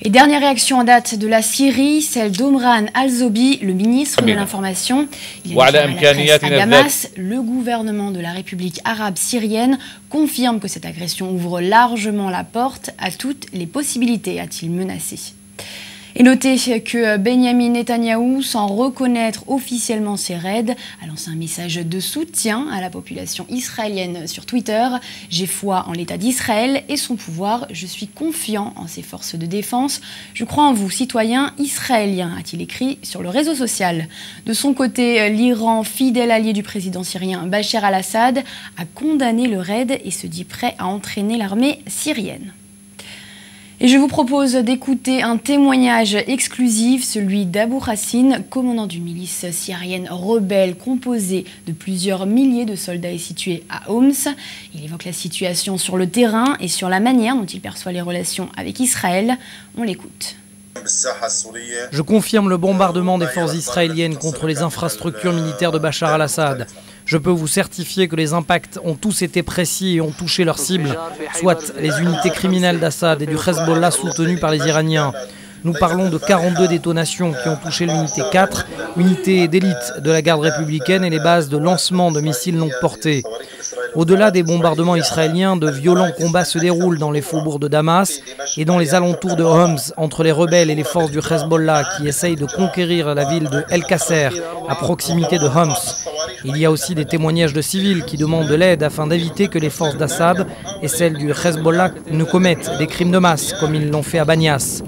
Et dernière réaction en date de la Syrie, celle d'Omran Al-Zobi, le ministre de l'Information. Il a dit à la presse à Damas, le gouvernement de la République arabe syrienne confirme que cette agression ouvre largement la porte à toutes les possibilités, a-t-il menacé. Et notez que Benjamin Netanyahou, sans reconnaître officiellement ses raids, a lancé un message de soutien à la population israélienne sur Twitter. « J'ai foi en l'État d'Israël et son pouvoir. Je suis confiant en ses forces de défense. Je crois en vous, citoyens israéliens », a-t-il écrit sur le réseau social. De son côté, l'Iran, fidèle allié du président syrien Bachar al-Assad, a condamné le raid et se dit prêt à entraîner l'armée syrienne. Et je vous propose d'écouter un témoignage exclusif, celui d'Abou Hassin, commandant d'une milice syrienne rebelle composée de plusieurs milliers de soldats et située à Homs. Il évoque la situation sur le terrain et sur la manière dont il perçoit les relations avec Israël. On l'écoute. Je confirme le bombardement des forces israéliennes contre les infrastructures militaires de Bachar al-Assad. Je peux vous certifier que les impacts ont tous été précis et ont touché leurs cibles, soit les unités criminelles d'Assad et du Hezbollah soutenues par les Iraniens. Nous parlons de 42 détonations qui ont touché l'unité 4, unité d'élite de la garde républicaine et les bases de lancement de missiles longue portée. Au-delà des bombardements israéliens, de violents combats se déroulent dans les faubourgs de Damas et dans les alentours de Homs entre les rebelles et les forces du Hezbollah qui essayent de conquérir la ville de El Qasser, à proximité de Homs. Il y a aussi des témoignages de civils qui demandent de l'aide afin d'éviter que les forces d'Assad et celles du Hezbollah ne commettent des crimes de masse comme ils l'ont fait à Banias.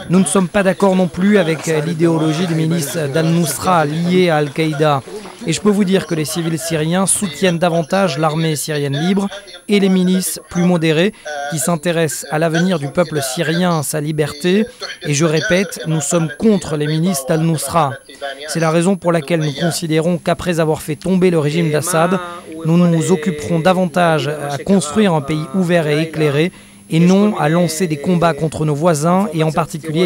Nous ne sommes pas d'accord non plus avec l'idéologie des milices d'Al-Nusra liées à Al-Qaïda. Et je peux vous dire que les civils syriens soutiennent davantage l'armée syrienne libre et les milices plus modérées qui s'intéressent à l'avenir du peuple syrien, à sa liberté. Et je répète, nous sommes contre les milices d'Al-Nusra. C'est la raison pour laquelle nous considérons qu'après avoir fait tomber le régime d'Assad, nous nous occuperons davantage à construire un pays ouvert et éclairé et non à lancer des combats contre nos voisins et en particulier